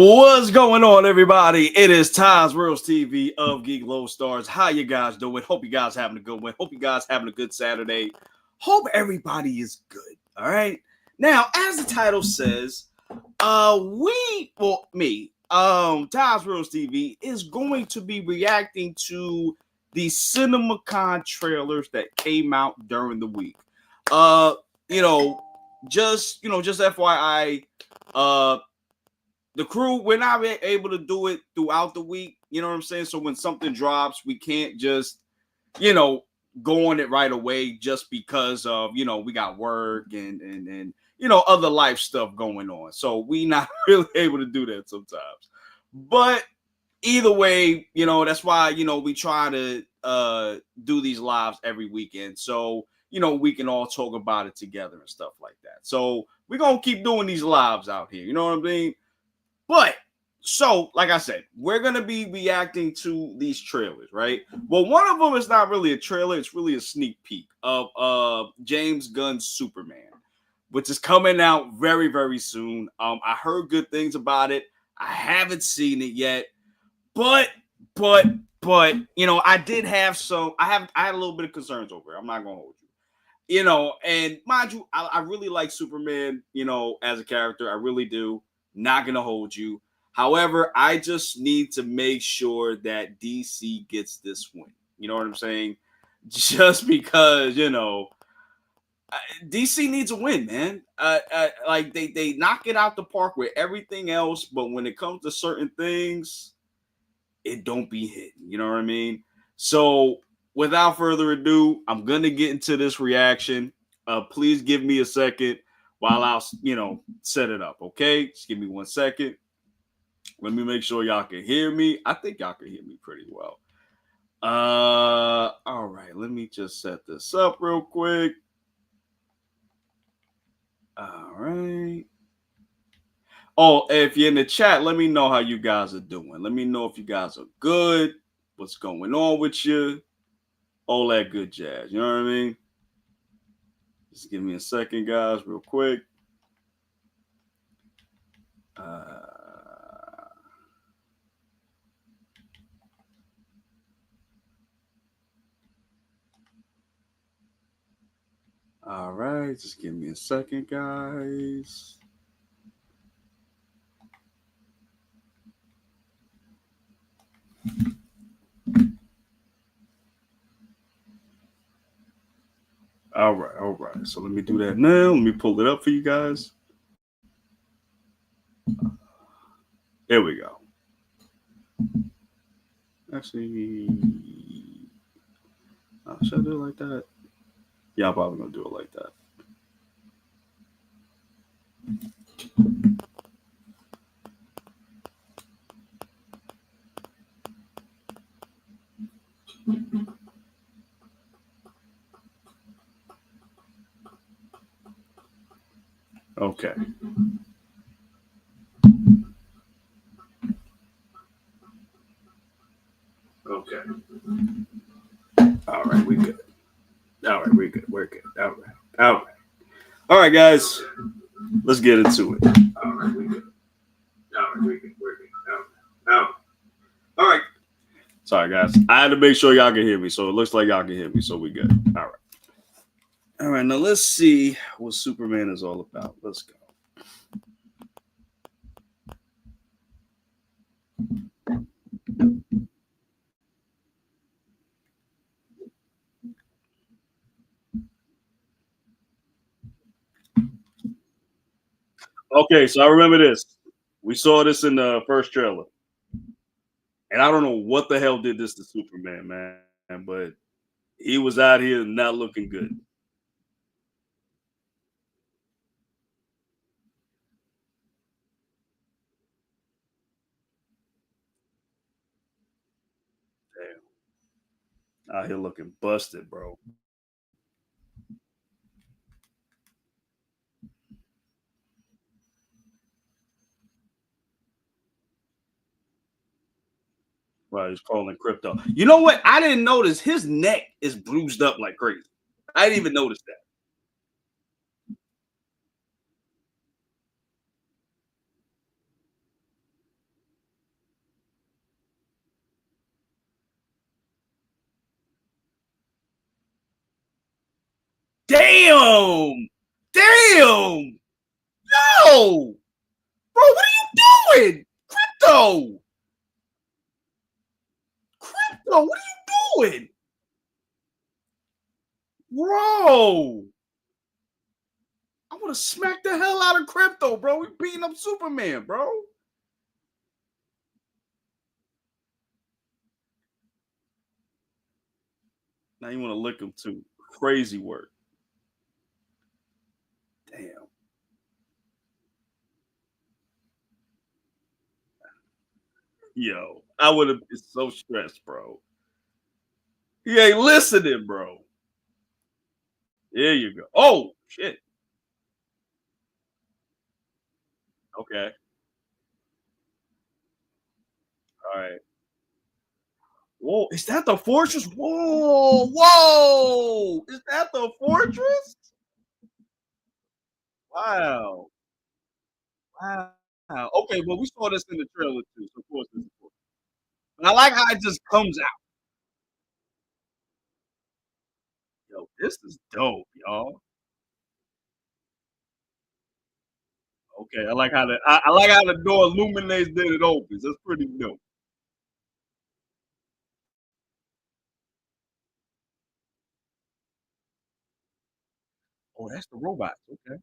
What's going on, everybody? It is Ty's Worlds TV of Geek Low Stars. How you guys doing? Hope you guys having a good one. Hope you guys having a good Saturday. Hope everybody is good. All right. Now, as the title says, Ty's Worlds TV is going to be reacting to the Cinemacon trailers that came out during the week. Just FYI, the crew, we're not able to do it throughout the week. You know what I'm saying? So when something drops, we can't just, go on it right away just because of, we got work and other life stuff going on. So we not really able to do that sometimes. But either way, that's why, we try to do these lives every weekend. So, we can all talk about it together and stuff like that. So we're going to keep doing these lives out here. You know what I mean? But so, like I said, we're going to be reacting to these trailers, right? Well, one of them is not really a trailer. It's really a sneak peek of James Gunn's Superman, which is coming out very, very soon. I heard good things about it. I haven't seen it yet, but I did have some. I had a little bit of concerns over it. I'm not going to hold you. And mind you, I really like Superman, as a character. I really do. Not going to hold you. However, I just need to make sure that DC gets this win. You know what I'm saying? Just because, DC needs a win, man. Like they knock it out the park with everything else, but when it comes to certain things, it don't be hitting. You know what I mean? So without further ado, I'm going to get into this reaction. Please give me a second while I'll, set it up, okay? Just give me 1 second. Let me make sure y'all can hear me. I think y'all can hear me pretty well. All right, let me just set this up real quick. All right. Oh, if you're in the chat, let me know how you guys are doing. Let me know if you guys are good, what's going on with you, all that good jazz. You know what I mean? Just give me a second, guys, real quick. All right, just give me a second, guys. All right. So let me do that now. Let me pull it up for you guys. There we go. Actually, should I do it like that? Yeah, I'm probably gonna do it like that. Okay. Okay. All right, we good. All right, we're good. We're good. All right, guys. Let's get into it. All right, we're good. We're good. All right. Sorry, guys. I had to make sure y'all can hear me, so it looks like y'all can hear me, so we good. All right. Now let's see what Superman is all about. Let's go. Okay, so I remember this. We saw this in the first trailer. And I don't know what the hell did this to Superman, man, but he was out here not looking good. Damn. Out here looking busted, bro. Right, he's calling crypto. You know what? I didn't notice his neck is bruised up like crazy. I didn't even notice that. Damn. Damn. No. Bro, what are you doing? Crypto. Crypto, what are you doing? Bro. I want to smack the hell out of crypto, bro. We beating up Superman, bro. Now you want to lick him too. Crazy work. Damn. Yo, I would have been so stressed, bro. He ain't listening, bro. There you go. Oh, shit. Okay. All right. Whoa, is that the fortress? Whoa, whoa. Is that the fortress? Wow. Wow. Okay, well, we saw this in the trailer too, so of course this is cool. But I like how it just comes out. Yo, this is dope, y'all. Okay, I like how I like how the door illuminates, then it opens. That's pretty dope. Oh, that's the robots. Okay.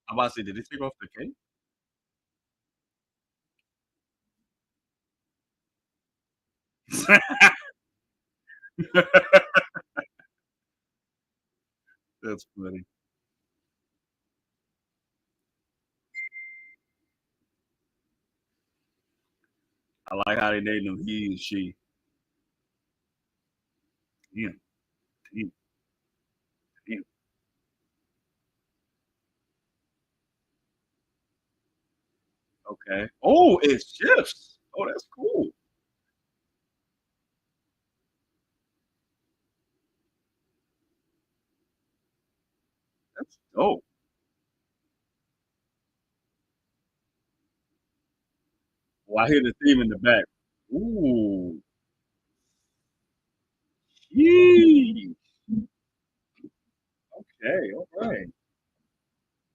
I'm about to say, did they take off the cake? That's funny. I like how they named them he and she. Damn, damn, damn. Okay. Oh, it shifts. Oh, that's cool. That's dope. Oh, I hear the theme in the back. Ooh, yee. Okay, all right.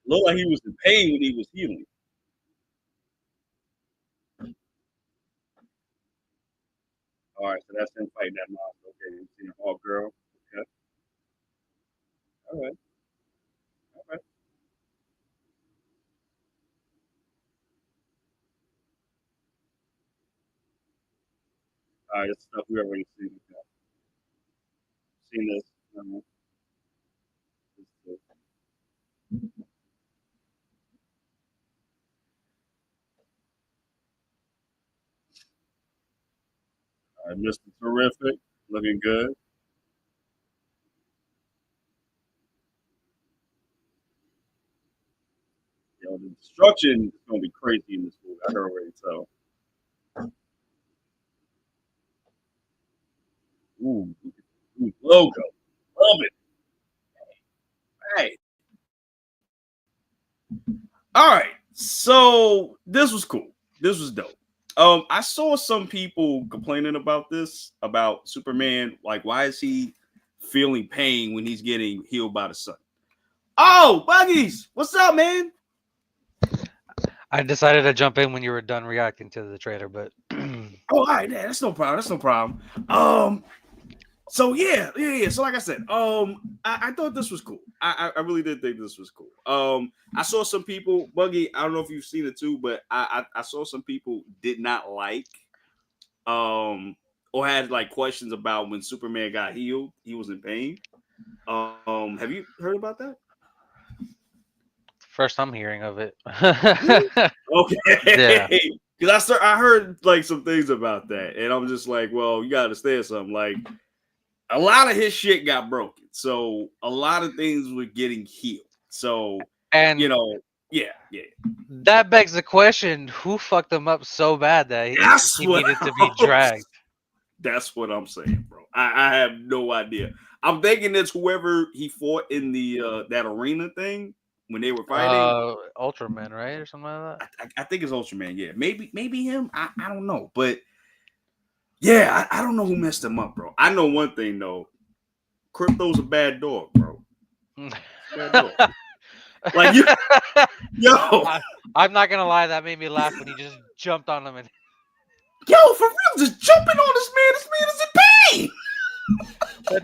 Looked like he was in pain when he was healing. All right, so that's him fighting that monster. Okay, you see him, all girl. Okay, all right, all right. All right, this stuff we already seen. Okay. Seen this. This, all right, Mr. Terrific, looking good. Yo, the destruction is gonna be crazy in this movie. I can already tell. Ooh, ooh, logo, love it. Hey, all right. So this was cool. This was dope. I saw some people complaining about this about Superman. Like, why is he feeling pain when he's getting healed by the sun? Oh, Buggies, what's up, man? I decided to jump in when you were done reacting to the trailer, but Oh, all right, yeah, that's no problem. That's no problem. So yeah. So like I said, I thought this was cool. I really did think this was cool. I saw some people, Buggy. I don't know if you've seen it too, but I saw some people did not like or had like questions about when Superman got healed, he was in pain. Have you heard about that? first I'm hearing of it. Really? Yeah. Okay. Because I heard like some things about that, and I'm just like, well, you gotta understand something. Like a lot of his shit got broken, so a lot of things were getting healed. So you And know, yeah. that begs the question, who fucked him up so bad that That's he what needed to be dragged? that's what I'm saying, bro. I have no idea. I'm thinking it's whoever he fought in the that arena thing when they were fighting. Ultraman, right, or something like that. I think it's Ultraman. Yeah, maybe him. I don't know, but yeah, I don't know who messed him up, bro. I know one thing though. Crypto's a bad dog, bro. Bad dog. Like you, yo, I, I'm not gonna lie, that made me laugh when he just jumped on him and yo, for real, just jumping on this man. This man is in pain.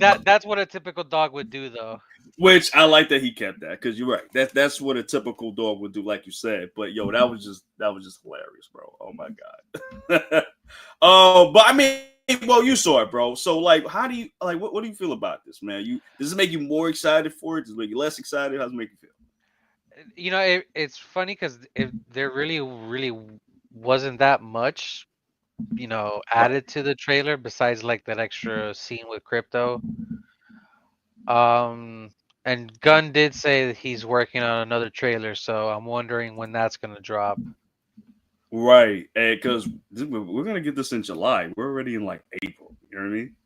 but that's what a typical dog would do though. Which I like that he kept that because you're right. That's what a typical dog would do, like you said. But yo, that was just hilarious, bro. Oh my god. But I mean, well, you saw it, bro. So like, how do you like? What do you feel about this, man? Does it make you more excited for it? Does it make you less excited? How does it make you feel? You know, it's funny because if there really wasn't that much, Right. added to the trailer besides like that extra scene with Crypto. Um, and Gunn did say that he's working on another trailer, so I'm wondering when that's gonna drop. Right, because we're gonna get this in July. We're already in like April. You know what I mean?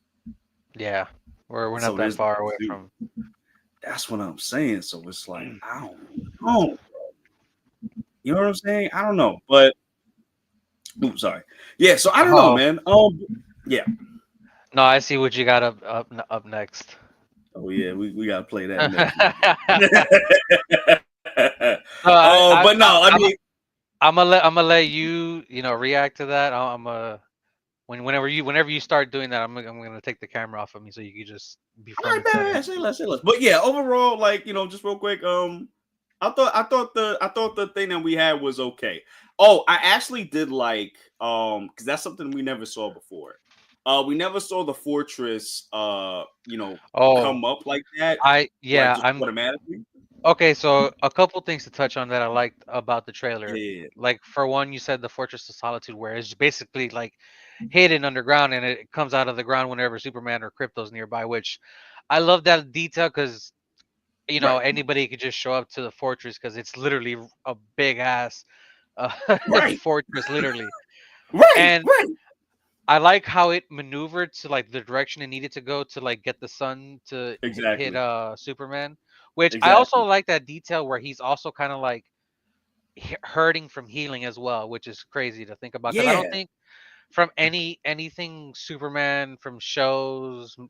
Yeah, we're not So that there's far away from. that's what I'm saying. So it's like I don't know. You know what I'm saying? I don't know, but oops, sorry. Yeah, so I don't know, Oh man. Yeah. no, I see what you got up next. Oh yeah, we gotta play that next, no, man. I, I, But I, no, I I'm mean, I'm gonna let you react to that. Whenever you start doing that, I'm gonna take the camera off of me so you can just be all front right, and center. man, say less. But yeah, overall, like just real quick, I thought the thing that we had was okay. Oh, I actually did like because that's something we never saw before. We never saw the fortress, Oh, come up like that, I like yeah, just I'm automatically. okay. So a couple things to touch on that I liked about the trailer. Yeah, Like for one, you said the Fortress of Solitude, where it's basically like hidden underground and it comes out of the ground whenever Superman or Crypto's nearby. Which I love that detail because right, anybody could just show up to the fortress because it's literally a big ass uh, right, fortress, literally. right, And right. I like how it maneuvered to like the direction it needed to go to like get the sun to hit Exactly, Superman. Which I also exactly. like that detail where he's also kind of like hurting from healing as well, which is crazy to think about because I don't Yeah, think from anything Superman from shows, yeah,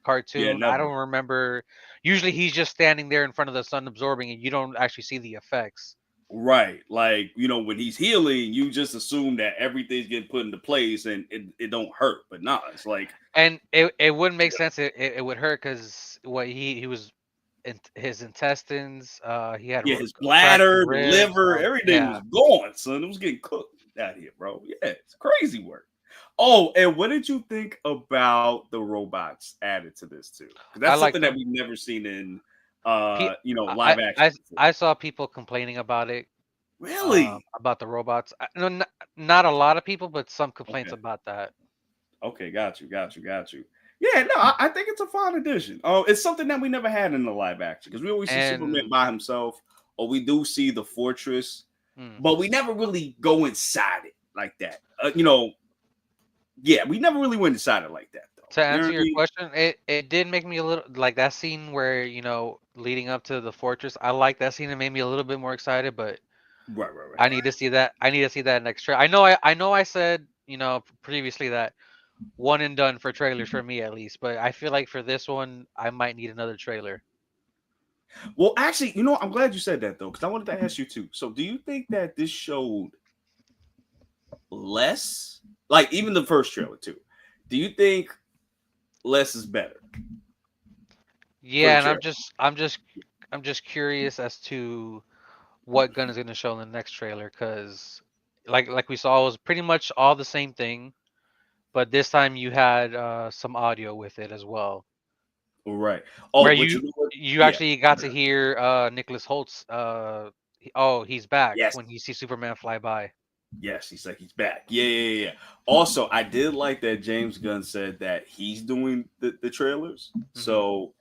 cartoon, I never. don't remember. Usually he's just standing there in front of the sun absorbing and you don't actually see the effects. Right. Like, when he's healing, you just assume that everything's getting put into place and it don't hurt. But nah, it's like, And it wouldn't make sense. It would hurt because what he was in his intestines. He had yeah, his fractured bladder, the ribs. liver, everything Yeah. was gone, son. It was getting cooked out here, bro. Yeah, it's crazy work. Oh, and what did you think about the robots added to this too? Because I that's like something that them. we've never seen in Pe- live action before. I saw people complaining Really? about the robots. No, not a lot of people, but some complaints Okay. about that. Okay, got you. Yeah, no, I think it's a fine addition. Oh, it's something that we never had in the live action because we always see Superman And by himself, or we do see the fortress, hmm, but we never really go inside it like that. Yeah, we never really went inside it like that, though. to You know answer what I your mean? question, it did make me a little like that scene where leading up to the fortress. I like that scene. It made me a little bit more excited, but Right. I need to see that. I need to see that next trailer. I know. I said previously that one and done for trailers for me at least, but I feel like for this one, I might need another trailer. Well, actually, I'm glad you said that though, because I wanted to ask you too. So, do you think that this showed less, like even the first trailer too? Do you think less is better for the Yeah, and trailer? I'm just curious as to what Gunn is going to show in the next trailer because, like we saw, it was pretty much all the same thing, but this time you had some audio with it as well, Right. where Oh, but you know what? you Yeah. actually got to hear Nicholas Holt's oh, he's back Yes. when you see Superman fly by. Yes, he's like he's back. Yeah. Also, I did like that James Gunn said that he's doing the trailers. Hmm. So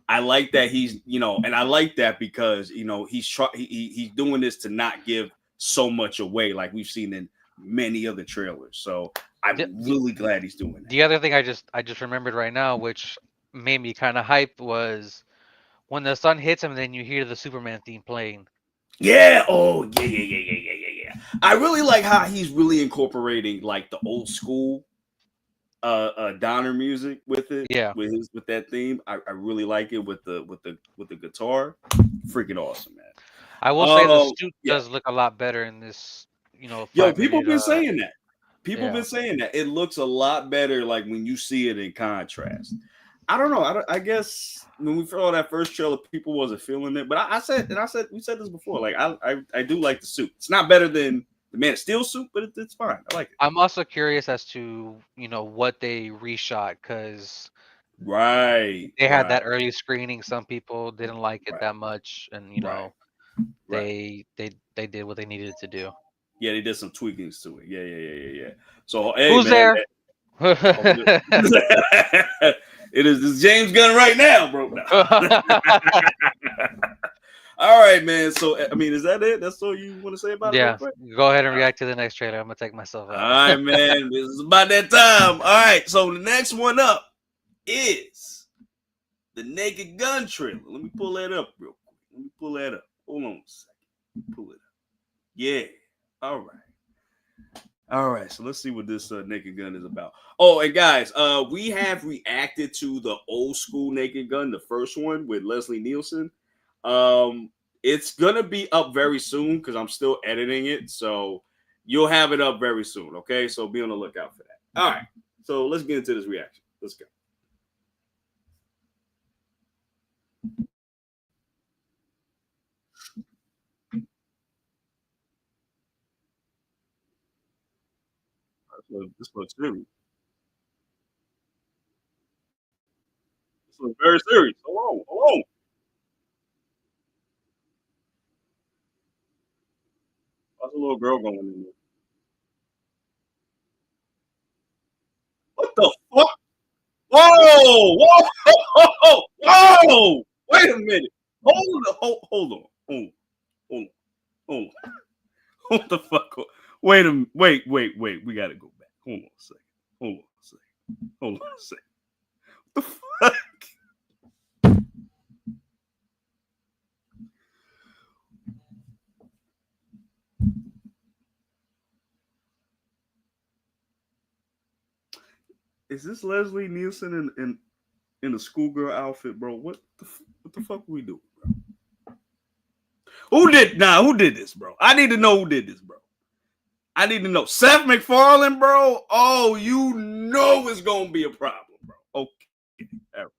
I like that and I like that because he's doing this to not give so much away like we've seen in many other trailers. So The, I'm the really glad he's doing that. the other thing I just remembered right now, which made me kind of hyped, was when the sun hits him, then you hear the Superman theme playing. Yeah. Oh, yeah. I really like how he's really incorporating like the old school Donner music with it, Yeah, with that theme. I really like it with the guitar. Freaking awesome, man. I will say the suit Yeah. does look a lot better in this, Yo, 5 minute. people been saying that. People Yeah, been saying that it looks a lot better like when you see it in contrast. I don't know. I guess when we saw that first trailer, people wasn't feeling it. But I said we said this before. Like I do like the suit. It's not better than the Man of Steel suit, but it's fine. I like it. I'm also curious as to what they reshot because Right, they had right, that early screening. Some people didn't like it right, that much, and right, right. they did what they needed to do. Yeah, they did some tweakings to it. Yeah. So hey, Who's man, there? oh, it is this James Gunn right now, bro. No. All right, man. So I mean, is that it? That's all you want to say about it, real Yeah, quick? go ahead and All right, react to the next trailer. I'm gonna take myself all out. right, man. This is about that time. All right, so the next one up is the Naked Gun trailer. Let me pull that up real quick. Let me pull that up. Hold on a second. Pull it up. Yeah. All right. All right, so let's see what this Naked Gun is about. Oh, and guys, we have reacted to the old school Naked Gun, the first one with Leslie Nielsen. It's gonna be up very soon because I'm still editing it, so you'll have it up very soon. Okay, so be on the lookout for that. All right, so let's get into this reaction. Let's go. This looks serious. This looks very serious. Hold on. That's a little girl going in there. What the fuck? Whoa! Wait a minute. Hold on. Hold on. What the fuck? Wait. We gotta go back. Hold on a second. Hold on a second. What the fuck? Is this Leslie Nielsen in a schoolgirl outfit, bro? What the fuck we do? Who did this, bro? I need to know who did this, bro. I need to know. Seth MacFarlane, bro. Oh, you know it's gonna be a problem, bro. Okay. All right.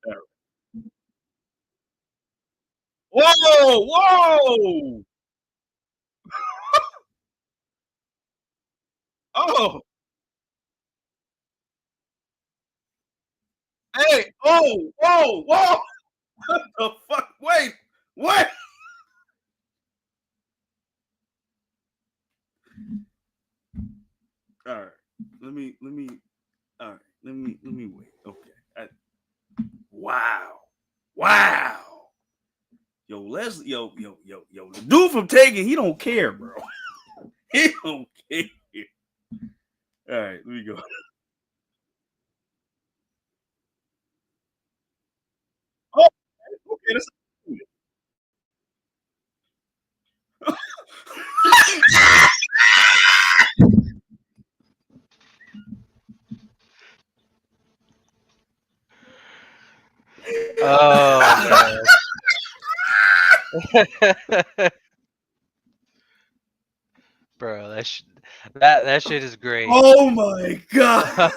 All right. Whoa! Oh, hey! Whoa! What the fuck? Wait! What? All right. Let me. All right. Let me wait. Okay. Wow. Wow. Yo, Leslie. Yo. The dude from Taken, he don't care, bro. He don't care. All right. Let me go. Oh, okay. That's Oh man. Bro, that shit is great. oh my god,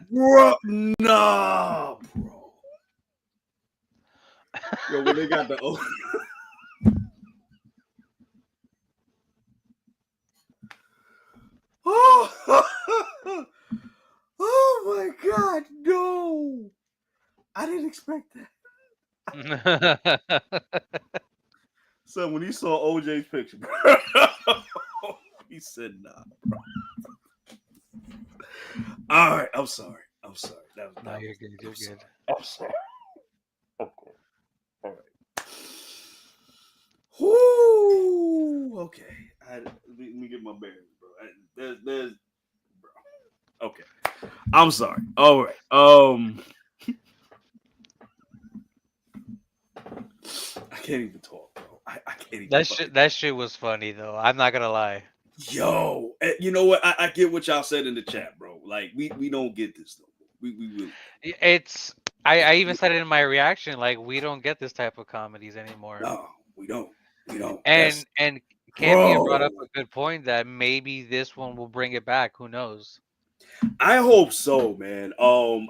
bro. Nah, bro. Yo, when they got the oh, oh my god, no! I didn't expect that. So when he saw OJ's picture, he said, "Nah." All right, I'm sorry. No, you're good. I'm You're sorry. good. I'm sorry. Okay. All right. Whoo. Okay. Let me get my bearings, bro. There's, bro. Okay. I'm sorry. All right. I can't even talk, bro. I can't even That fucking. shit was funny though. I'm not gonna lie. Yo, you know what? I get what y'all said in the chat, bro. Like we don't get this no more. We really It's I even said it in my reaction. Like we don't get this type of comedies anymore. no, we don't. We don't. That's And Campion brought up bro. a good point that maybe this one will bring it back. Who knows? I hope so, man. I'm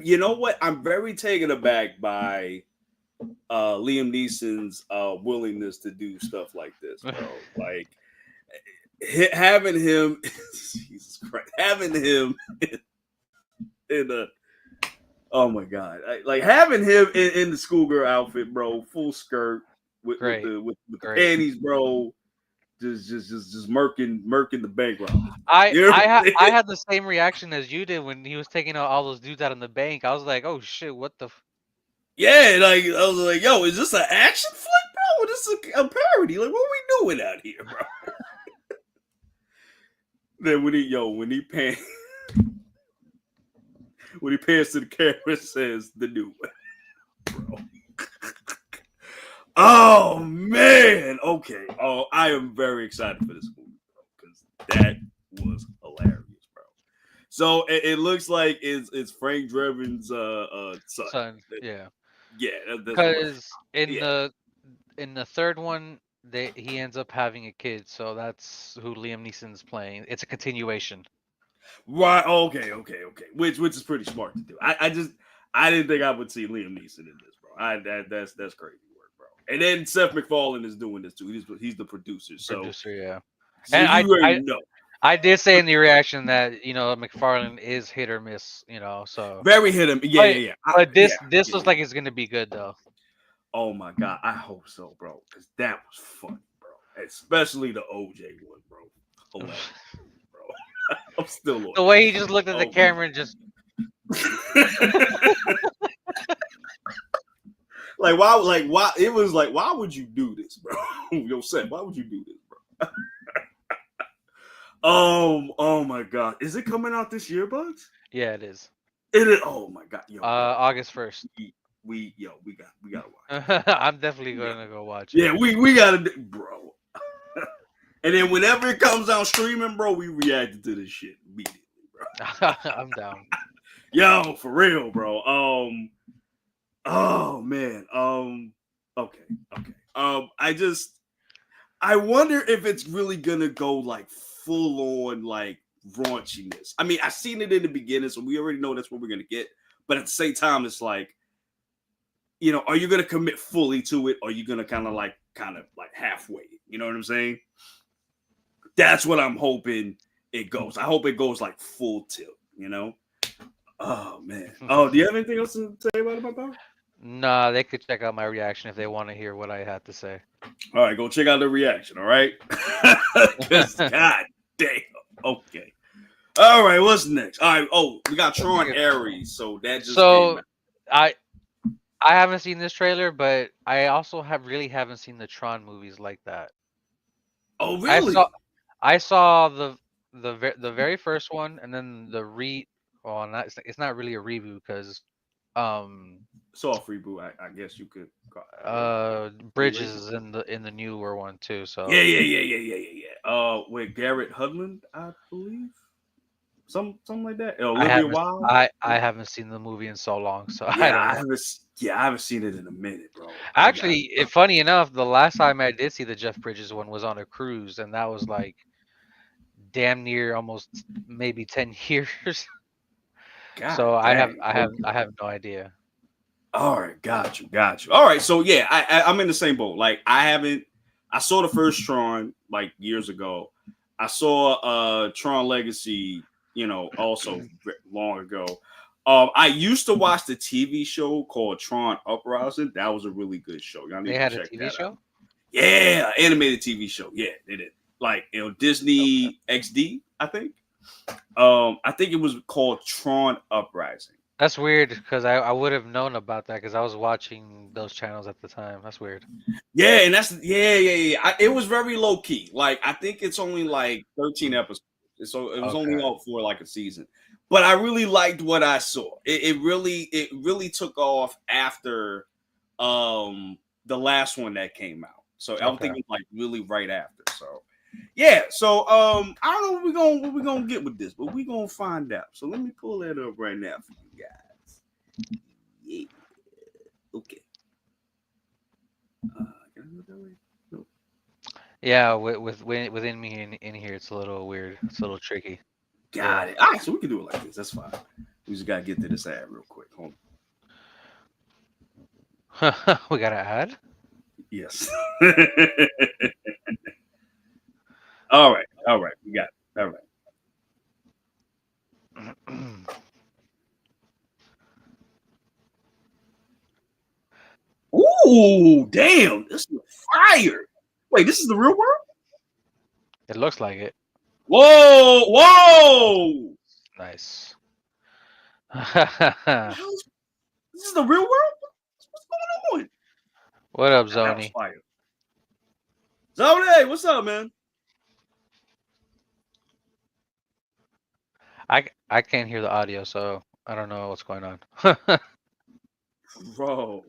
you know what? I'm very taken aback by Liam Neeson's willingness to do stuff like this, bro. Like having him Jesus Christ, having him in a oh my god, like having him in the schoolgirl outfit, bro, full skirt Great, with the great. panties, bro, just murking the bank robbers, bro. You know I had the same reaction as you did when he was taking out all those dudes out in the bank. I was like, oh shit, what the? Yeah, like I was like, yo, is this an action flick, bro? Or this is a parody? Like, what are we doing out here, bro? Then when he pans to the camera and says the new one, bro. Oh man, okay. Oh, I am very excited for this movie, bro, because that was hilarious, bro. So it looks like it's Frank Drebin's son. Son, yeah. Yeah, that's Because yeah. in the third one, he ends up having a kid, so that's who Liam Neeson's playing. It's a continuation. Right. Okay. Which is pretty smart to do. I didn't think I would see Liam Neeson in this, bro. That's crazy work, bro. And then Seth MacFarlane is doing this too. He's the producer. So Producer, yeah. so And you already know. I did say in the reaction that McFarlane is hit or miss, so. Very hit him. Yeah. But Yeah. this looks like it's gonna be good though. Oh my god, I hope so, bro. Because that was funny, bro. Especially the OJ one, bro. Hilarious, bro. I'm still on The way he just looked at the camera and just why it was like, why would you do this, bro? Yo, Seth, why would you do this, bro? Oh my god. Is it coming out this year, Bugs? yeah, it is. It is. Oh my god, yo. August 1st. We gotta watch. I'm definitely gonna go watch it. Yeah, we gotta, bro. And then whenever it comes out streaming, bro, we reacted to this shit immediately, bro. I'm down. Yo, for real, bro. Oh man. Okay. I wonder if it's really gonna go like full on like raunchiness. I mean, I seen it in the beginning, so we already know that's what we're gonna get. But at the same time, it's like, are you gonna commit fully to it, or are you gonna kind of like halfway? You know what I'm saying? That's what I'm hoping it goes. I hope it goes like full tilt. Oh man. Oh, do you have anything else to say about it, my dog? Nah, they could check out my reaction if they want to hear what I had to say. All right, go check out the reaction. All right. Because god damn. Okay. All right. What's next? All right. Oh, we got Tron Ares. So that just came out. I haven't seen this trailer, but I also haven't seen the Tron movies like that. Oh, really? I saw the very first one, and then it's not really a reboot because soft reboot. I guess you could. Bridges is in the newer one too. So yeah. With Garrett Hudlin, I believe. Something like that. Olivia Wilde. I haven't seen the movie in so long, so I don't know. I haven't seen it in a minute, bro. Actually, funny enough, the last time I did see the Jeff Bridges one was on a cruise, and that was like damn near almost maybe 10 years. So I have no idea. All right, got you. All right, so yeah, I'm in the same boat. Like I saw the first Tron like years ago. I saw Tron Legacy, also long ago. I used to watch the TV show called Tron Uprising. That was a really good show. Y'all need to check that show out. Yeah, animated TV show. Yeah, they did. Like Disney XD, I think. I think it was called Tron Uprising. That's weird because I would have known about that because I was watching those channels at the time. That's weird. Yeah, and that's it was very low key. Like I think it's only like 13 episodes, so it was only out for like a season. But I really liked what I saw. It really took off after the last one that came out. So I don't Okay. think it was like really right after. So yeah, so I don't know what we gonna get with this, but we gonna find out. So let me pull that up right now for you guys. Yeah. Okay. Can I go that way? Nope. Yeah, within me in here, it's a little weird. It's a little tricky. Got Yeah. it. All right, so we can do it like this. That's fine. We just gotta get to this ad real quick. Hold We got to add. on. Yes. All right. All right. We got it. All right. Ooh, damn. This is fire. Wait, this is the real world? It looks like it. Whoa, whoa. Nice. The hell is, this is the real world? What's going on? What up, That was Zoni? fire. Zone, what's up, man? I can't hear the audio, so I don't know what's going on. Bro.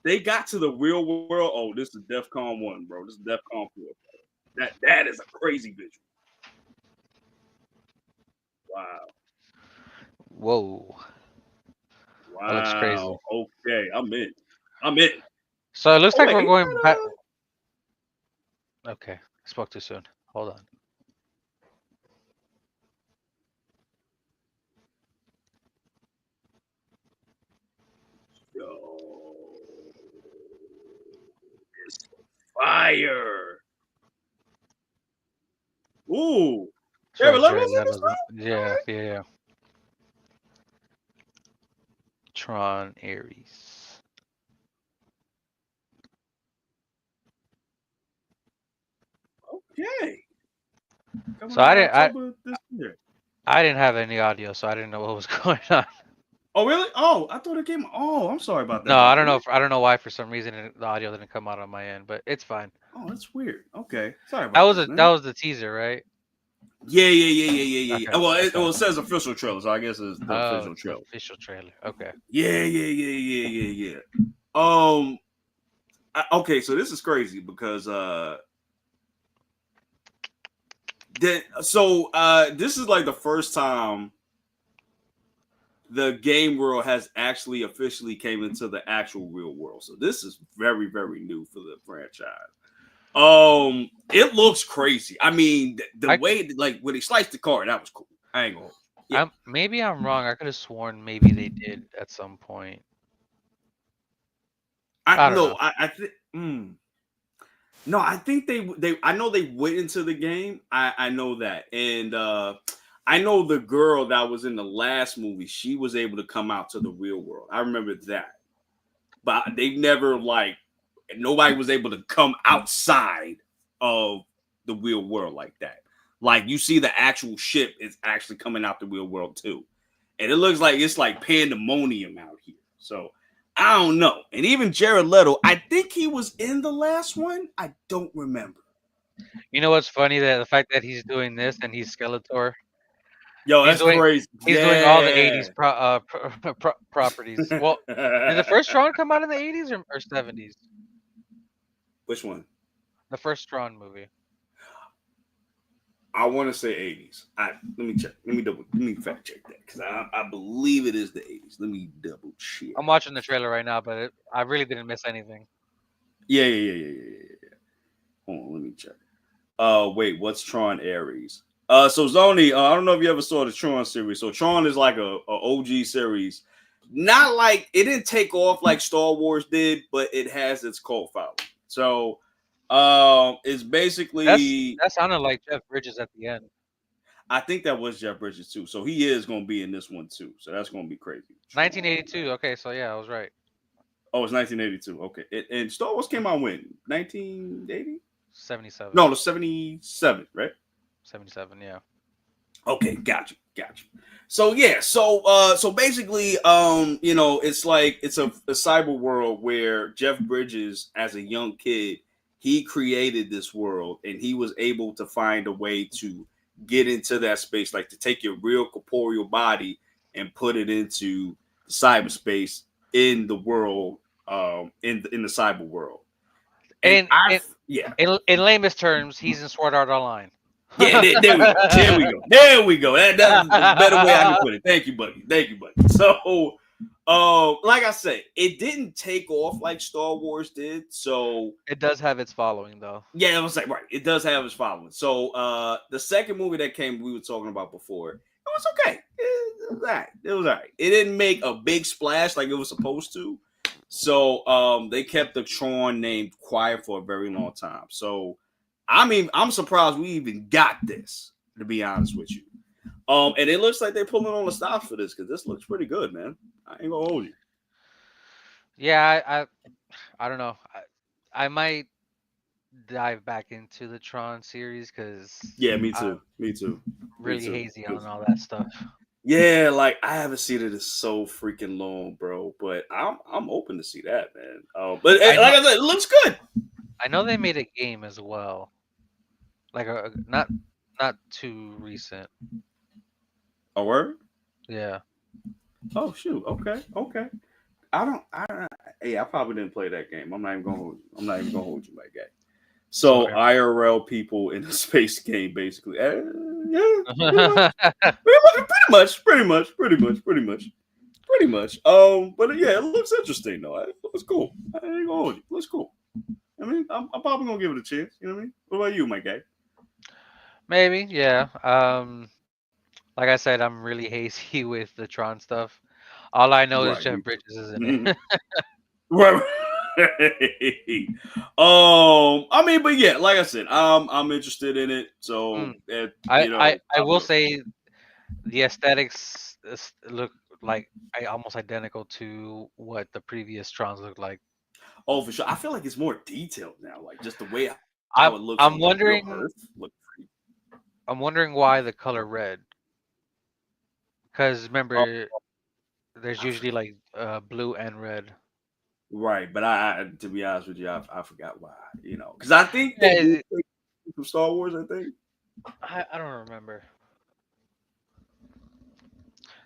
They got to the real world. Oh, this is DEFCON 1, bro. This is DEFCON 4. That is a crazy visual. Wow. Whoa, that looks crazy. Wow. Okay. I'm in. I'm in. So it looks Oh like wait, we're ain't going back. that Okay, I spoke too soon. Hold on. yo, it's fire. Ooh. Jared So Leto Jared was in this Leto's one? yeah, yeah, yeah. Tron Ares. Okay. So Coming out October this year. I didn't have any audio, so I didn't know what was going on. Oh really? Oh, I thought it came. Oh, I'm sorry about that, No, my I don't know. boy. I don't know why for some reason the audio didn't come out on my end, but it's fine. Oh, that's weird. Okay. Sorry That about was this, that man. was the teaser, right? Yeah. Okay, Well, okay. it says official trailer, so I guess it's the Oh, official it's the trailer. official trailer. Okay. Yeah. Um. Okay, so this is crazy because this is like the first time the game world has actually officially came into the actual real world. So this is very very new for the franchise. It looks crazy. I mean, the I way like when they sliced the card, that was cool. I ain't gonna. Yeah, maybe I'm wrong. I could have sworn maybe they did at some point. I I don't no, know. I think. No, I think they I know they went into the game. I know that. And I know the girl that was in the last movie, she was able to come out to the real world. I remember that. But they never like nobody was able to come outside of the real world like that. Like you see the actual ship is actually coming out the real world too. And it looks like it's like pandemonium out here. So I don't know. And even Jared Leto, I think he was in the last one. I don't remember. You know what's funny? That the fact that he's doing this and he's Skeletor. Yo, He's that's doing crazy. he's doing all the Yeah. 80s properties. Well, did the first Tron come out in the 80s or 70s? Which one? The first Tron movie. I want to say 80s. Let me check. Let me fact check that because I believe it is the 80s. Let me double check. I'm watching the trailer right now, but I really didn't miss anything. Yeah. Hold on, let me check. Wait, what's Tron Ares? So Zoni, I don't know if you ever saw the Tron series. So Tron is like a OG series. Not like it didn't take off like Star Wars did, but it has its cult following. So it's basically That sounded like Jeff Bridges at the end. I think that was Jeff Bridges too. So he is gonna be in this one too. So that's gonna be crazy. Tron. 1982. Okay, so yeah, I was right. Oh, it's 1982. Okay. And Star Wars came out when? 1980? 77. No, the 77, right? 77. Yeah. Okay, got you. So yeah, so basically, it's like it's a cyber world where Jeff Bridges, as a young kid, he created this world and he was able to find a way to get into that space, like to take your real corporeal body and put it into cyberspace in the world in the cyber world. And In in yeah. in lamest terms, he's in Sword Art Online. Yeah, there we go. There we go. There we go. That's a better way I can put it. Thank you, buddy. Thank you, buddy. So, like I said, it didn't take off like Star Wars did. So, It does have its following though. yeah, I was like, right. It does have its following. So, the second movie that came, we were talking about before, it was okay. It was all right. It was all right. It didn't make a big splash like it was supposed to. So, they kept the Tron name quiet for a very long time. So, I mean, I'm surprised we even got this, to be honest with you. And it looks like they're pulling on the stops for this because this looks pretty good, man. I ain't gonna hold you. Yeah, I don't know. I might dive back into the Tron series because Yeah, me I'm too. Me too. Me really too. hazy on all that stuff. Yeah, like I haven't seen it in so freaking long, bro. But I'm open to see that, man. But I like know I said, it looks good. I know they made a game as well, like not too recent. A word? Yeah. Oh shoot. Okay. Okay. I don't. Hey, I probably didn't play that game. I'm not even gonna hold you. I'm not even gonna hold you like that. So So IRL people in a space game, basically. Yeah, pretty much. whatever. Pretty much. But yeah, it looks interesting though. It looks cool. I ain't gonna hold you. It looks cool. I mean, I'm probably gonna give it a chance. You know what I mean? What about you, my guy? Maybe, yeah. Like I said, I'm really hazy with the Tron stuff. All I know is Right, Jeff me Bridges is in too. it. Right. I mean, but yeah, like I said, I'm interested in it. So, Mm. I I will will. say the aesthetics look like almost identical to what the previous Trons looked like. Oh, for sure. I feel like it's more detailed now. Like just the way how it I'm looks on I'm like real wondering Earth. Look, I'm wondering why the color red. Because oh, remember, there's I usually forgot. like blue and red. Right, but to be honest with you, I forgot why. Because I think they did Yeah, take from Star Wars. I think. I don't remember.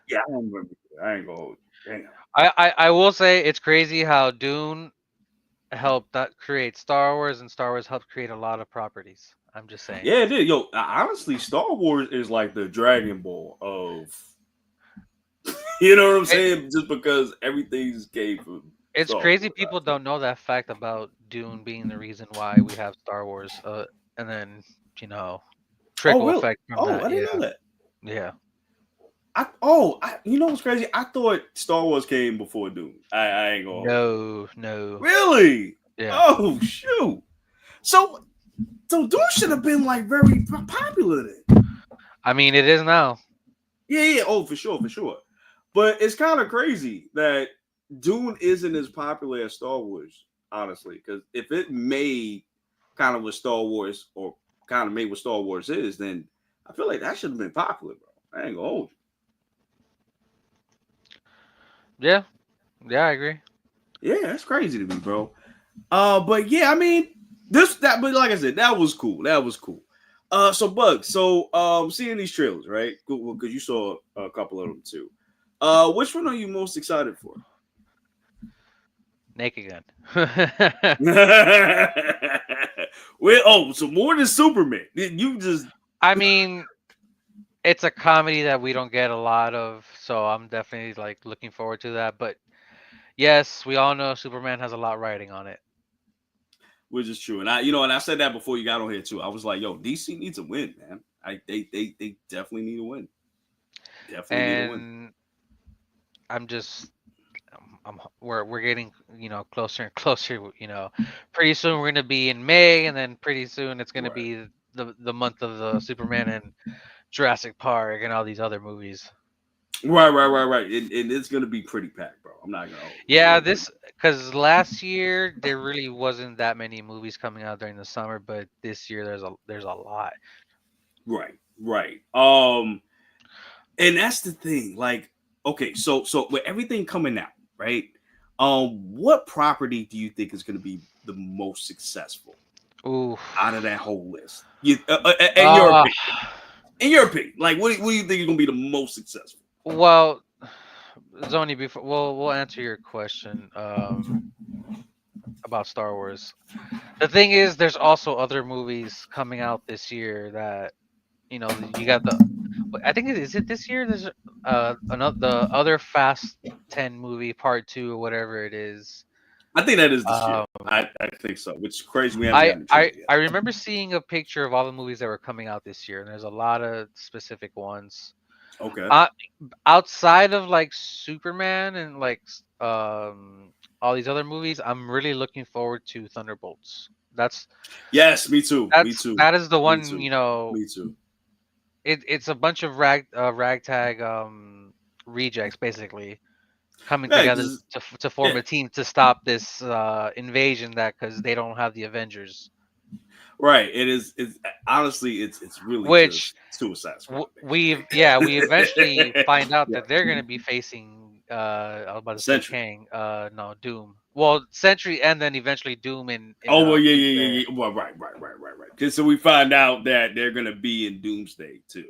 Yeah, I don't remember. I ain't gonna hold you. Damn. I will say it's crazy how Dune helped that create Star Wars, and Star Wars helped create a lot of properties. I'm just saying. Yeah, it did. Yo, honestly, Star Wars is like the Dragon Ball of, you know what I'm It, saying? Just because everything just came from it's Star crazy Wars. people don't know that fact about Dune being the reason why we have Star Wars. And then you know Oh, trickle really? effect from Oh, that. I didn't Yeah, know that. yeah. You know what's crazy? I thought Star Wars came before Doom. I ain't gonna hold you. No, no. Really? Yeah. Oh, shoot. So, Doom should have been like very popular then. I mean, it is now. Yeah, yeah. Oh, for sure, for sure. But it's kind of crazy that Dune isn't as popular as Star Wars, honestly. Because if it made kind of what Star Wars or kind of made what Star Wars is, then I feel like that should have been popular, bro. I ain't gonna hold Yeah, yeah, I agree. you. Yeah, that's crazy to me, bro. But yeah, I mean, but like I said, that was cool. That was cool. So Bug, seeing these trailers, right? Because you saw a couple of them too. Which one are you most excited for? Naked Gun. Well, so more than Superman. You just I mean, it's a comedy that we don't get a lot of, so I'm definitely like looking forward to that. But yes, we all know Superman has a lot riding on it. which is true. And I said that before you got on here too. I was like, yo, DC needs a win, man. They definitely need a win. Definitely need a win. And I'm just we're getting closer and closer. Pretty soon we're gonna be in May, and then pretty soon it's gonna Right. be the month of the Superman and Jurassic Park and all these other movies. Right. And it's gonna be pretty packed, bro. I'm not gonna hold you. It's Yeah, gonna be this because last year there really wasn't that many movies coming out during the summer, but this year there's a lot. right. And that's the thing. Like, okay, so with everything coming out, right? What property do you think is gonna be the most successful Ooh. out of that whole list? In Uh, your opinion, like what do you think is gonna be the most successful? well, Zoni, before we'll answer your question about Star Wars. The thing is, there's also other movies coming out this year that you got the. I think is it this year? There's another the other Fast 10 movie part two or whatever it is. I think that is this year. Um, I think so. Which is crazy. We haven't I gotten a trailer I yet. I remember seeing a picture of all the movies that were coming out this year, and there's a lot of specific ones. Okay. Uh, Outside of like Superman and like all these other movies, I'm really looking forward to Thunderbolts. That's Yes, me too. Me too. that is the Me one. too. Me too. It's a bunch of ragtag rejects basically coming Yeah, together 'cause- to yeah, form a team to stop this invasion that because they don't have the Avengers, right. It is. It's honestly, it's really which just Suicide Squad, basically. we eventually find out Yeah, that they're gonna be facing I was about to say Century. Kang, no, Doom. Well, Sentry and then eventually Doom in Oh well, yeah, yeah, Doomsday. yeah, yeah. Well, right. 'Cause so we find out that they're gonna be in Doomsday too.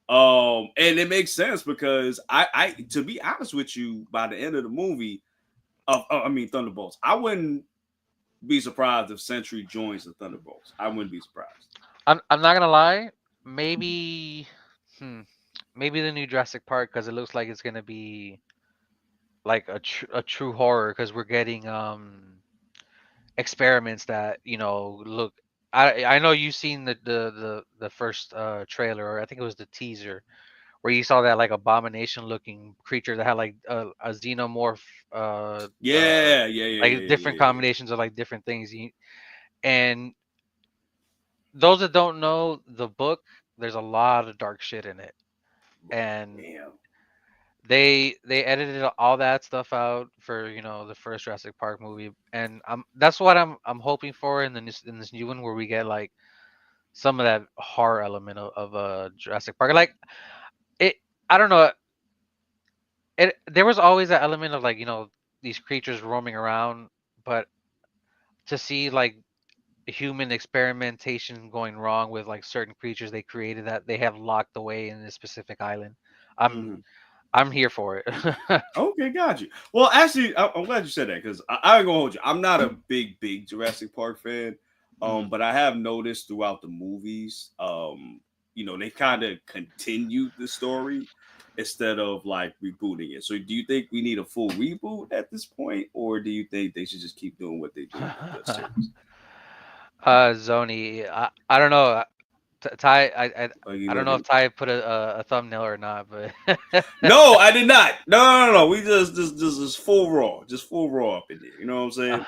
And it makes sense because I, to be honest with you, by the end of the movie, I mean Thunderbolts, I wouldn't be surprised if Century joins the Thunderbolts. I wouldn't be surprised. I'm not gonna lie, maybe hmm, maybe the new Jurassic Park because it looks like it's gonna be like a true horror because we're getting experiments that look. I know you've seen the first trailer, or I think it was the teaser where you saw that like abomination looking creature that had like a xenomorph Yeah, yeah, yeah, yeah, like yeah, different yeah, yeah. combinations of like different things. And those that don't know the book, there's a lot of dark shit in it, and Damn. they edited all that stuff out for the first Jurassic Park movie, and that's what I'm hoping for in this new one where we get like some of that horror element of Jurassic Park. Like it, I don't know. There was always that element of like these creatures roaming around, but to see like human experimentation going wrong with like certain creatures they created that they have locked away in this specific island, I'm Mhm. I'm here for it. Okay, got you. Well, actually, I'm glad you said that because I ain't gonna hold you. I'm not a big Jurassic Park fan, Mhm. but I have noticed throughout the movies, they kind of continued the story instead of like rebooting it. So, do you think we need a full reboot at this point, or do you think they should just keep doing what they do with the series? Zoni, I don't know. Ty, Like you I don't know if looking? Ty put a thumbnail or not, but No, I did not. No. We just full raw, just full raw up in there. You know what I'm saying?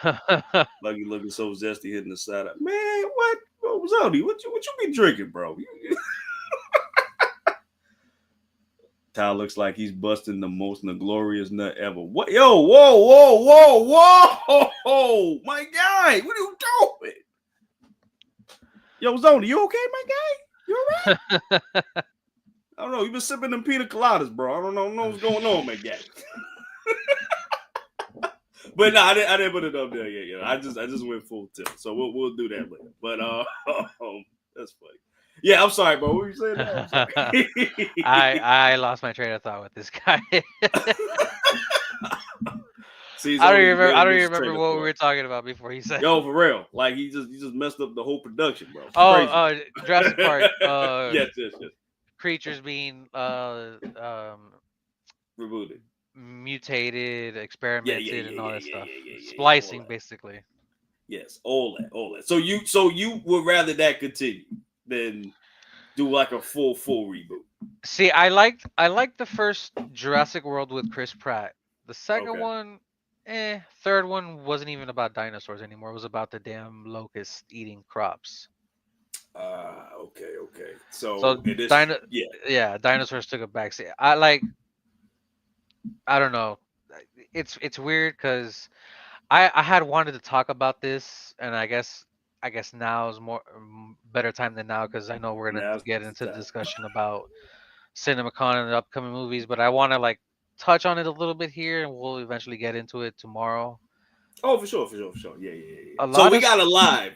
Like you looking so zesty hitting the side up. Man, what was Odie? What you be drinking, bro? Ty looks like he's busting the most glorious nut ever. What? Yo, whoa, my guy, what are you doing? Yo, Zoni, you okay, my guy? You all right? I don't know. You been sipping them pina coladas, bro. I don't know what's going on, my guy. But no, I didn't put it up there yet. I just went full tilt. So we'll do that later. But that's funny. Yeah, I'm sorry, bro. What were you saying? Now? I'm sorry. I lost my train of thought with this guy. See, he's only I really don't even lose train remember of what we thought. were talking about before he said. Yo, for real. Like he just messed up the whole production, bro. It's Oh, crazy. Jurassic Park. Yes. Creatures being Rebooted. mutated, Yeah, experimented, and all that stuff. yeah. All Splicing, that. basically. Yes, all that. So you would rather that continue than do like a full reboot. See, I liked the first Jurassic World with Chris Pratt. The second Okay. one, Third one wasn't even about dinosaurs anymore. It was about the damn locusts eating crops. Okay. So So it is, dino, yeah. yeah, dinosaurs took a backseat. I don't know. It's weird because I had wanted to talk about this, and I guess now is more better time than now because I know we're gonna Now's get into the the time. discussion about Cinemacon and the upcoming movies, but I want to like touch on it a little bit here, and we'll eventually get into it tomorrow. Oh, for sure. Yeah. A So lot we of got a live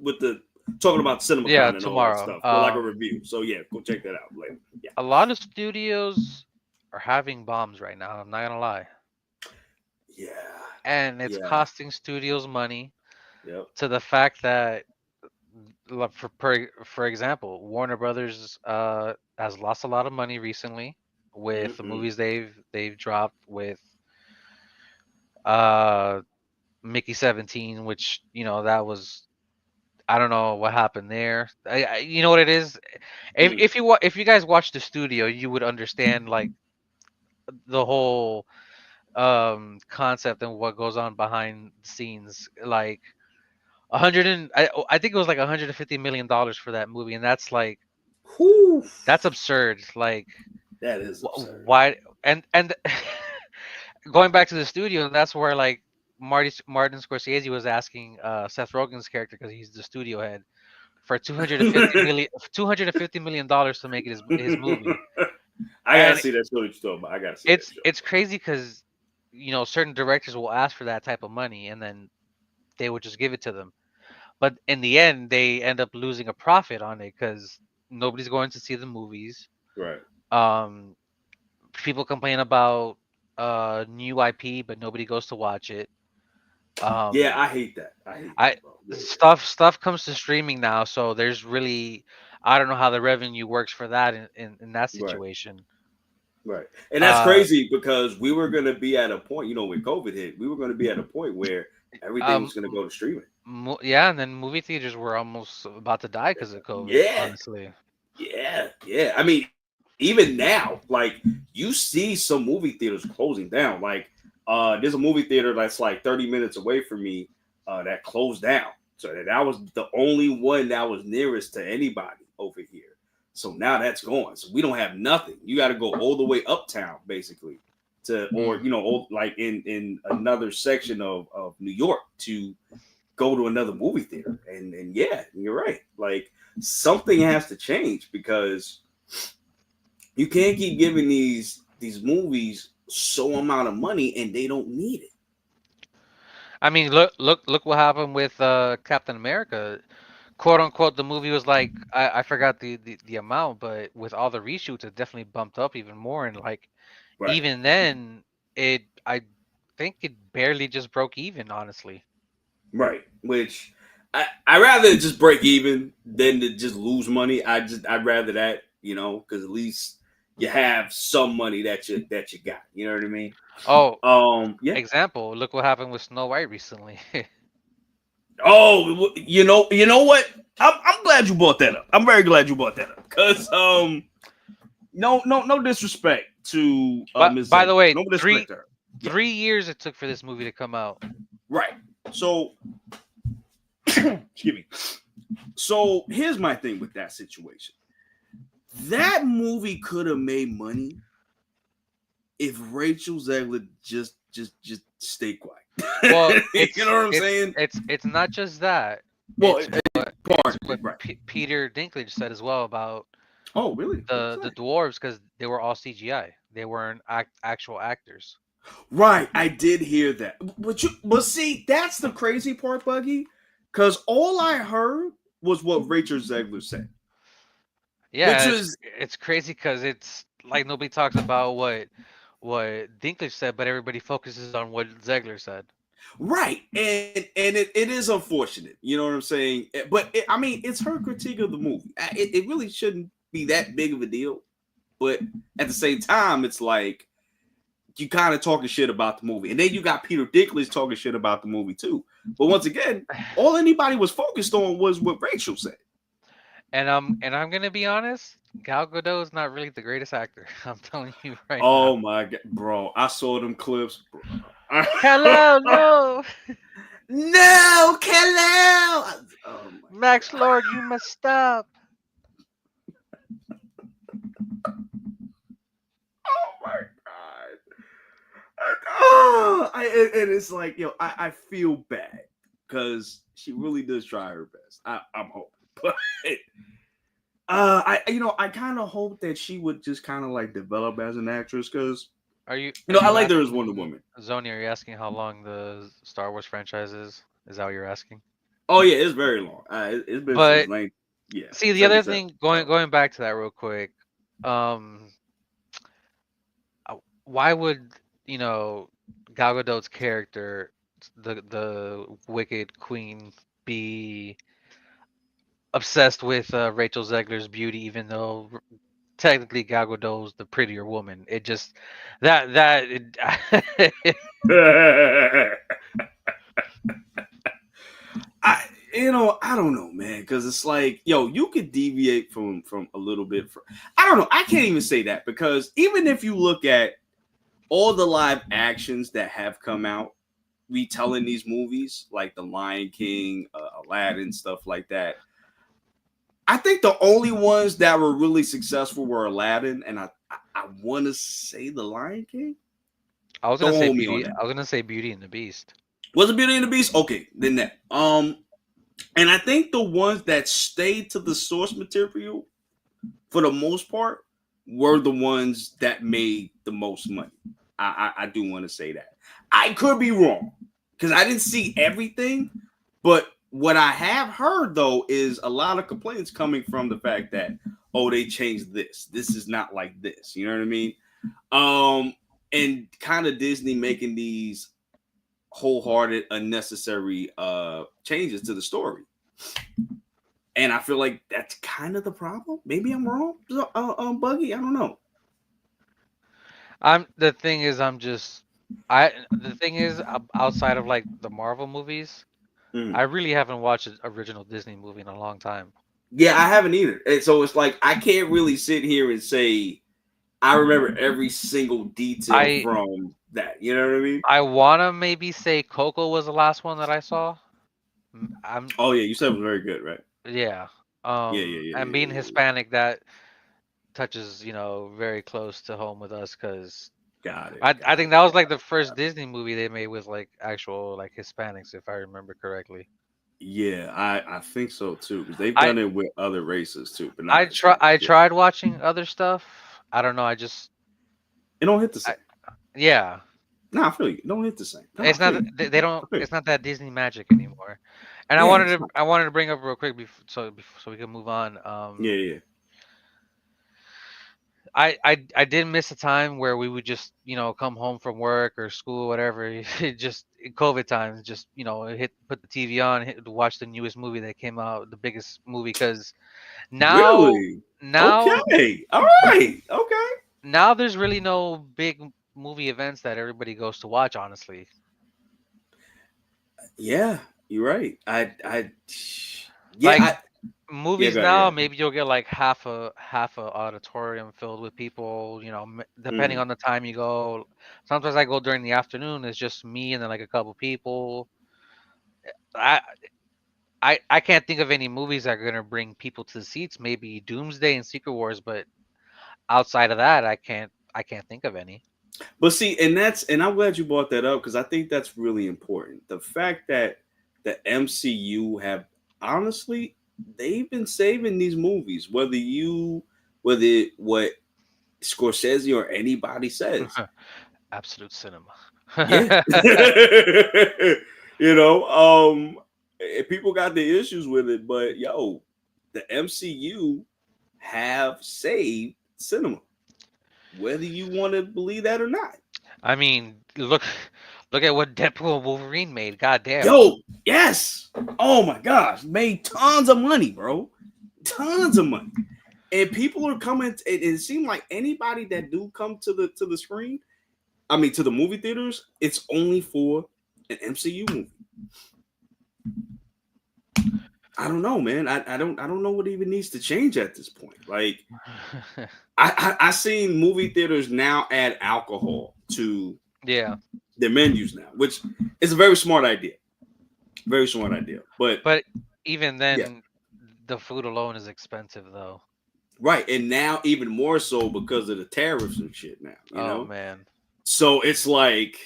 with the talking about yeah, CinemaCon and all that tomorrow. stuff for like a review. So yeah, go check that out later. Yeah. A lot of studios. are having bombs right now. I'm not gonna lie, Yeah. and it's Yeah. costing studios money Yep. to the fact that, for example, Warner Brothers has lost a lot of money recently with the Mm-mm. movies they've dropped with uh Mickey 17, which that was, I don't know what happened there. You know what it is? Mm. If you guys watch the studio, you would understand like the whole concept and what goes on behind the scenes. Like I think it was like $150 million for that movie, and that's like Whew. that's absurd. Like That is absurd. why? And going back to the studio, and that's where like Martin Scorsese was asking Seth Rogen's character, because he's the studio head, for 250 million dollars to make it his movie. I gotta And see that show that you're talking about. I gotta see that it's crazy because certain directors will ask for that type of money, and then they would just give it to them. But in the end, they end up losing a profit on it because nobody's going to see the movies. show. Right. Um, People complain about new IP, but nobody goes to watch it. Yeah, Um, I hate that. I hate I that, bro. Really. stuff comes to streaming now, so there's really, I don't know how the revenue works for that in that Right. situation. Right. And that's Uh, crazy because we were gonna be at a point, when COVID hit, we were gonna be at a point where everything um, was gonna go to streaming. yeah, and then movie theaters were almost about to die because of COVID. Yeah. Honestly. Yeah. Yeah. I mean, even now, like you see some movie theaters closing down. Like there's a movie theater that's like 30 minutes away from me that closed down. So that was the only one that was nearest to anybody over here. So now that's gone. So we don't have nothing. You got to go all the way uptown, basically, to or Mm. like in another section of New York to go to another movie theater. And yeah, you're right. Like something has to change because you can't keep giving these movies so amount of money and they don't need it. I mean, look what happened with Captain America. Quote unquote, the movie was like, I forgot the amount, but with all the reshoots, it definitely bumped up even more. And like Right. even then, I think it barely just broke even, honestly. Right. Which I rather just break even than to just lose money. I'd rather that, because at least you have some money that you got. You know what I mean? Oh, Yeah. example, look what happened with Snow White recently. Oh, you know what? I'm glad you brought that up. I'm very glad you brought that up because no disrespect to But Miss by Zegler. the way, No disrespect to her. Yeah. 3 years it took for this movie to come out. Right. So excuse me. So here's my thing with that situation. That movie could have made money if Rachel Zegler just stay quiet. Well, You know what I'm saying? it's not just that. Well, It's what it's partially, what right. Peter Dinklage said as well about Oh, really? What the was that? dwarves, because they were all CGI. They weren't actual actors. Right, I did hear that. But see, that's the crazy part, Buggy, because all I heard was what Rachel Zegler said, which Yeah, was it's crazy because it's like nobody talks about what Dinklage said, but everybody focuses on what Zegler said. right, and it is unfortunate. You know what I'm saying? But I mean, it's her critique of the movie. It really shouldn't be that big of a deal. But at the same time, it's like you kind of talking shit about the movie, and then you got Peter Dinklage talking shit about the movie too. But once again, all anybody was focused on was what Rachel said. And I'm gonna be honest, Gal Gadot is not really the greatest actor. I'm telling you right now. Oh my god, bro! I saw them clips, bro. Hello, no, No, Kelly. Oh my Max god. Lord, you must stop. Oh my god. Oh, and it's like, I feel bad because she really does try her best. I'm hoping, but I kind of hope that she would just kind of like develop as an actress because Are you I like her as Wonder asking, Woman. Zoni? Are you asking how long the Star Wars franchise is? Is that what you're asking? Oh yeah, it's very long. It's been since But yeah, see, the other 77. thing, going back to that real quick, um, why would you know Gal Gadot's character, the Wicked Queen, be obsessed with Rachel Zegler's beauty, even though technically Gal Gadot's the prettier woman. It just it, I I don't know, man, because it's like, yo, you could deviate from a little bit. I don't know. I can't even say that because even if you look at all the live actions that have come out retelling these movies, like The Lion King, Aladdin, stuff like that. I think the only ones that were really successful were Aladdin, and I want to say The Lion King. I was gonna Don't say hold me on Beauty. that. I was gonna say Beauty and the Beast. Was it Beauty and the Beast? Okay, then that. And I think the ones that stayed to the source material for the most part were the ones that made the most money. I do want to say that. I could be wrong because I didn't see everything, but what I have heard though is a lot of complaints coming from the fact that, oh, they changed this. This is not like this. You know what I mean? And kind of Disney making these wholehearted, unnecessary changes to the story. And I feel like that's kind of the problem. Maybe I'm wrong, Buggy. I don't know. The thing is, I the thing is, outside of like the Marvel movies, Mm. I really haven't watched an original Disney movie in a long time. Yeah, I haven't either. And so it's like I can't really sit here and say I remember every single detail I from that. You know what I mean? I wanna maybe say Coco was the last one that I saw. I'm Oh yeah, you said it was very good, right? Yeah. Yeah, yeah, yeah, And yeah, being yeah, yeah. Hispanic, that touches, very close to home with us because Got it, I got think it, that was got like the it. first Disney movie they made with like actual like Hispanics, if I remember correctly. Yeah, I think so too because they've I done it with other races too, but not Hispanic. I Yeah, tried watching other stuff. I don't know. it don't hit the I same. yeah. Nah, I feel you. It don't hit the same. No, I It's feel not you. they don't. I feel you. It's not that Disney magic anymore. And Yeah, it's not. I wanted to bring up real quick so we can move on. Yeah, yeah. I did miss a time where we would just come home from work or school, whatever. Just in COVID times, just hit put the TV on, watch the newest movie that came out, the biggest movie. Because now Really? now Okay. All right. Okay. now there's really no big movie events that everybody goes to watch. Honestly, Yeah, you're right. Yeah, like I, yeah, movies go ahead, now, yeah. maybe you'll get like half a auditorium filled with people. Depending Mm. on the time you go. Sometimes I go during the afternoon. It's just me and then like a couple people. I I can't think of any movies that are gonna bring people to the seats. Maybe Doomsday and Secret Wars, but outside of that, I can't think of any. But see, and I'm glad you brought that up because I think that's really important. The fact that the MCU have honestly they've been saving these movies, whether what Scorsese or anybody says. Absolute cinema. Yeah. People got the issues with it, but yo, the MCU have saved cinema, whether you want to believe that or not. I mean, look at what Deadpool and Wolverine made. God damn. Yo, yes. Oh my gosh, made tons of money, bro. Tons of money. And people are coming. It seemed like anybody that do come to the screen, I mean to the movie theaters, it's only for an MCU movie. I don't know, man. I don't know what even needs to change at this point. Like I seen movie theaters now add alcohol to Yeah, their menus now, which is a very smart idea. Very smart idea. But but even yeah, then, the food alone is expensive, though. right. And now even more so because of the tariffs and shit now, Oh man. So it's like,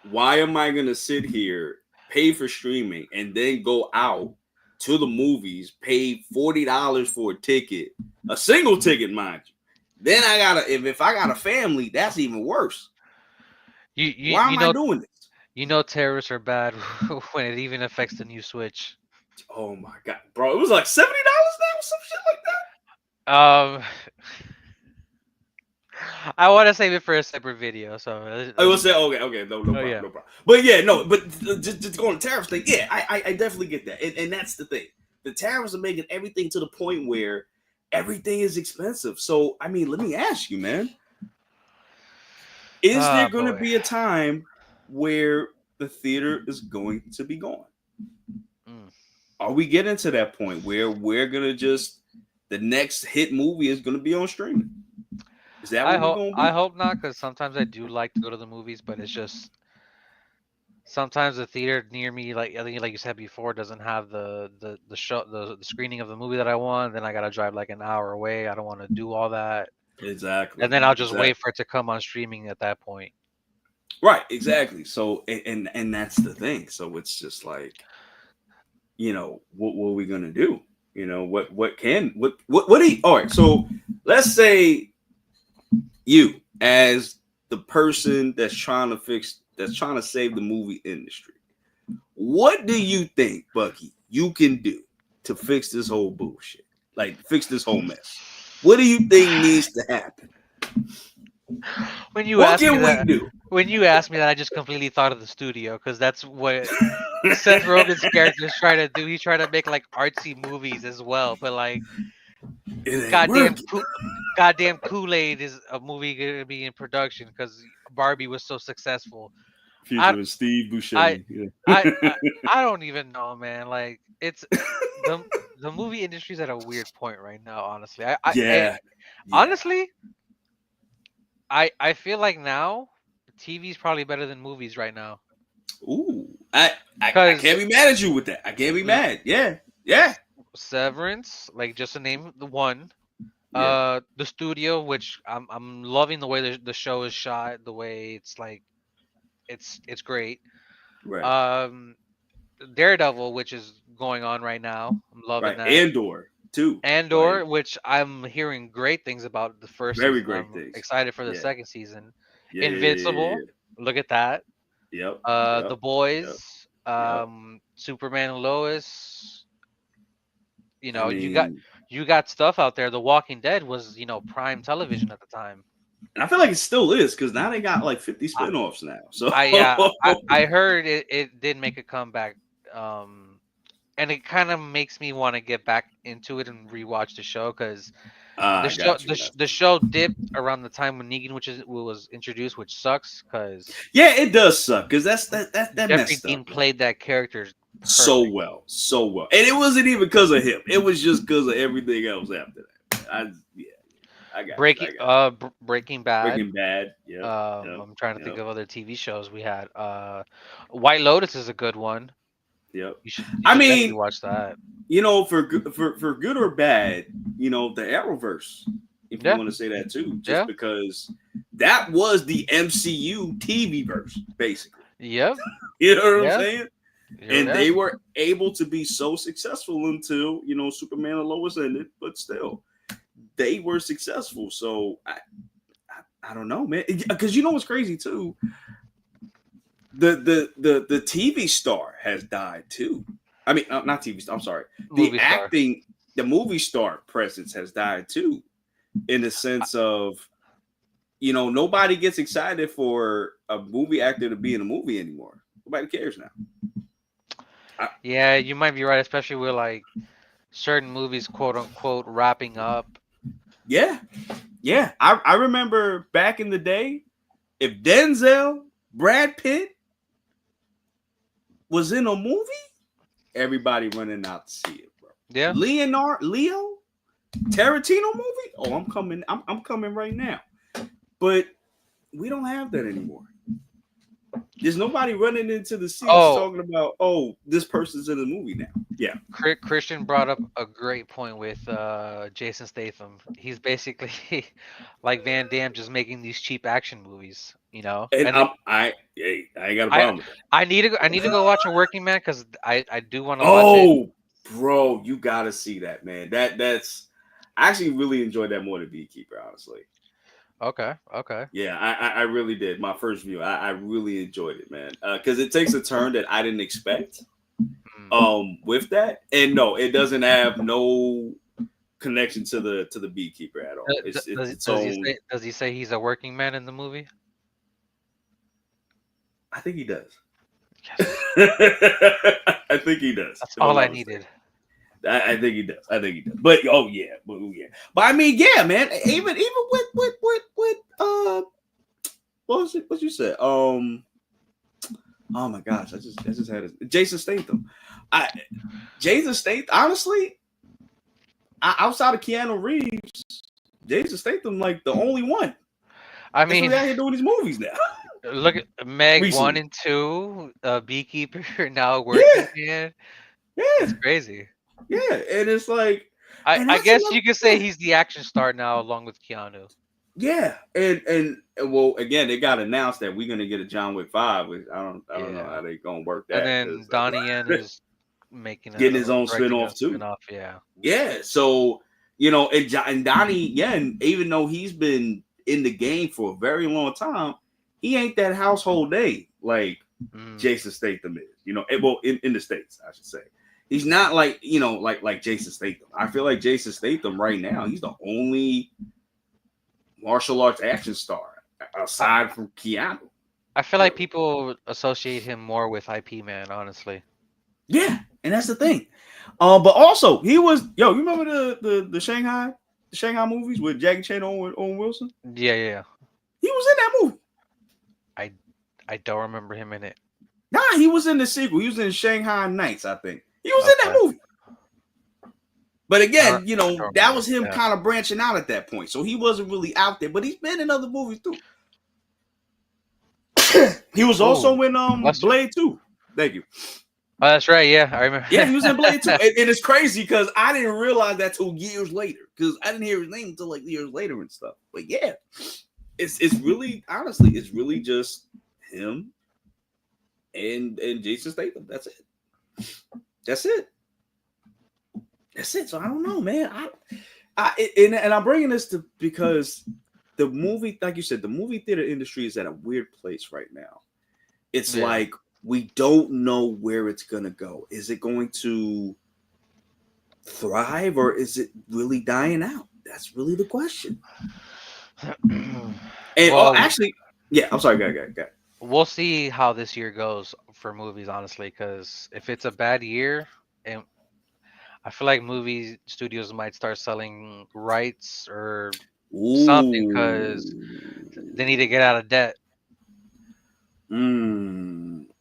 why am I gonna sit here, pay for streaming, and then go out to the movies, pay $40 for a ticket, a single ticket, mind you. Then I gotta if I got a family, that's even worse. You Why am I doing this? terrorists are bad when it even affects the new Switch. Oh my god, bro! It was like $70 now, some shit like that. Um, I want to save it for a separate video. So I will say, okay, no oh problem, yeah. no problem. But yeah, no, but just going to tariffs thing, yeah, I definitely get that, and that's the thing. The tariffs are making everything to the point where everything is expensive. So, I mean, let me ask you, man, is there Oh going to boy. be a time where the theater is going to be gone? Mm. Are we getting to that point where we're gonna just the next hit movie is gonna be on streaming? Is that I what we're hope gonna I be? hope not, because sometimes I do like to go to the movies, but it's just sometimes the theater near me, like I think, like you said before, doesn't have the show the screening of the movie that I want. Then I gotta drive like an hour away. I don't want to do all that, and Exactly. then I'll just Exactly. wait for it to come on streaming at that point. Right. Exactly. So, and that's the thing. So it's just like, what are we gonna do? What do you? All right. So let's say you, as the person that's trying to save the movie industry. What do you think, Bucky, you can do to fix this whole bullshit? Like fix this whole mess? What do you think needs to happen? When you What ask me can we that, do? I just completely thought of the studio because that's what Seth Rogen's character is trying to do. He's trying to make like artsy movies as well, but like It ain't goddamn, working. goddamn Kool Aid is a movie gonna be in production because Barbie was so successful. I, Future with Steve I, Buscemi. Yeah. I, I, I don't even know, man. Like it's the the movie industry's at a weird point right now. Honestly, Yeah. Yeah. honestly, I feel like now TV's probably better than movies right now. Ooh. I can't Cause be mad at you with that. I can't be l- mad. Yeah. Yeah. Severance, like just to name the one, Yeah. the studio, which I'm loving the way the show is shot, the way it's like it's great. Right. Um, Daredevil, which is going on right now, I'm loving Right. that. Andor too. Like Andor, which I'm hearing great things about the first very season. great I'm things. excited for the Yeah. second season. Yeah. Invincible, look at that. Yep. The Yep. Yep. Boys, Yep. Superman and Lois. You I know, mean, you got stuff out there. The Walking Dead was, prime television at the time. and I feel like it still is because now they got like 50 I, spinoffs now. So I heard it did make a comeback. Um, and it kind of makes me want to get back into it and rewatch the show because I got you. Got the you. show dipped around the time when Negan, was introduced, which sucks because Yeah, it does suck because that Jeffrey messed up, Dean man. played that character So perfect. well, so well, and it wasn't even because of him. It was just because of everything else after that. Yeah, I got you. I got you. Breaking Bad. Breaking Bad. Yep. Yep. I'm trying to think Yep. of other TV shows we had. White Lotus is a good one. Yep. You I should definitely mean, watch that. for good or bad, the Arrowverse, if you Yeah, want to say that too, just yeah, because that was the MCU TV verse, basically. yep, You know what I'm yeah. saying? You're And there. they were able to be so successful until Superman and Lois ended, but still they were successful. So I don't know, man, because what's crazy too, the TV star has died too. I mean, not TV star. I'm sorry, the Movie star. acting, the movie star presence has died too, in the sense of nobody gets excited for a movie actor to be in a movie anymore. Nobody cares now. I, Yeah, you might be right, especially with like certain movies, quote unquote, wrapping up. yeah, yeah. I remember back in the day, if Denzel, Brad Pitt was in a movie, everybody running out to see it, bro. Yeah. Leo, Tarantino movie. Oh, I'm coming. I'm coming right now. But we don't have that anymore. There's nobody running into the seats Oh, talking about, oh, this person's in the movie now. Yeah. Christian brought up a great point with Jason Statham. He's basically like Van Damme, just making these cheap action movies, And And I ain't got a I problem with that. I need to go watch a Working Man because I do want to watch it. Oh, bro, you gotta see that, man. That's I actually really enjoyed that more than Beekeeper, honestly. Okay, okay. Yeah, I really did. My first view, I really enjoyed it, man. Because it takes a turn that I didn't expect. Mm. With that, and no, it doesn't have no connection to the beekeeper at all. It's its Does he own. say he's a working man in the movie? I think he does. Yes, I think he does. that's If I'm all I not mistaken, needed. I think he does. I think he does. But oh yeah. But I mean, yeah, man. Even with what you said? Oh my gosh, I just had it. Jason Statham. I Jason Statham. Honestly, outside of Keanu Reeves, Jason Statham like the only one I that's mean, really out here doing these movies now. look at Meg 1 Recently, and 2, Beekeeper, now a yeah, working man. It's yeah, crazy. yeah, and it's like, and I that's guess another you could say yeah. he's the action star now, along with Keanu. Yeah, and well, again, they got announced that we're gonna get a John Wick 5. Which I don't know Yeah, how they gonna work and that then because Donnie Yen is making getting a his own directing a spinoff too. spinoff. Yeah. Yeah, so and Donnie Yen, even though he's been in the game for a very long time, he ain't that household name like Mm. Jason Statham is. Well, in the States, I should say. He's not like like Jason Statham. I feel like Jason Statham right now, he's the only martial arts action star I, aside from Keanu. I feel like Really? people associate him more with IP Man, honestly. Yeah, and that's the thing. But also he was You remember the Shanghai movies with Jackie Chan and Owen Wilson? Yeah, yeah, yeah. He was in that movie. I I don't remember him in it. Nah, he was in the sequel. He was in Shanghai Nights, I think. He was in Okay. that movie. But I again, don't that remember. was him Yeah. kind of branching out at that point. So he wasn't really out there, but he's been in other movies too. He was Oh, also in bless you. Blade 2. Thank you. Oh, that's right. Yeah, I Yeah, he was in Blade 2. remember. And it's crazy because I didn't realize that till years later. Because I didn't hear his name until like years later and stuff. But yeah, it's really honestly, it's really just him and Jason Statham. That's it. That's it. That's it. So I don't know, man. And I'm bringing this to because the movie, like you said, the movie theater industry is at a weird place right now. It's Yeah. like we don't know where it's gonna go. Is it going to thrive or is it really dying out? That's really the question. And Well, actually, yeah, I'm sorry, go. we'll see how this year goes for movies, honestly, because if it's a bad year, and I feel like movie studios might start selling rights or something because Ooh. they need to get out of debt.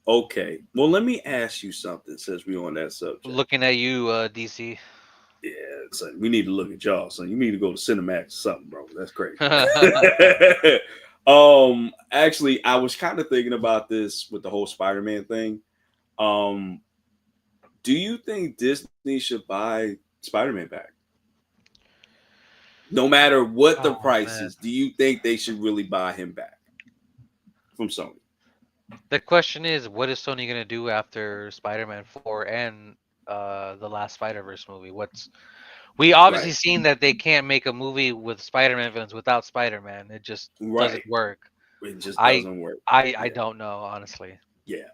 Okay. Well, let me ask you something since we're on that subject. Looking at you, DC. Yeah, son, we need to look at y'all, son. You need to go to Cinemax or something, bro. That's crazy. Actually, I was kind of thinking about this with the whole Spider-Man thing. Um, do you think Disney should buy Spider-Man back? No matter what the Oh price man. is, do you think they should really buy him back from Sony? The question is, what is Sony gonna do after Spider-Man 4 and the last Spider-Verse movie? We Right, obviously seen that they can't make a movie with Spider-Man villains without Spider-Man. It just right. doesn't work. It just I doesn't work. I Yeah. don't know, honestly. Yeah,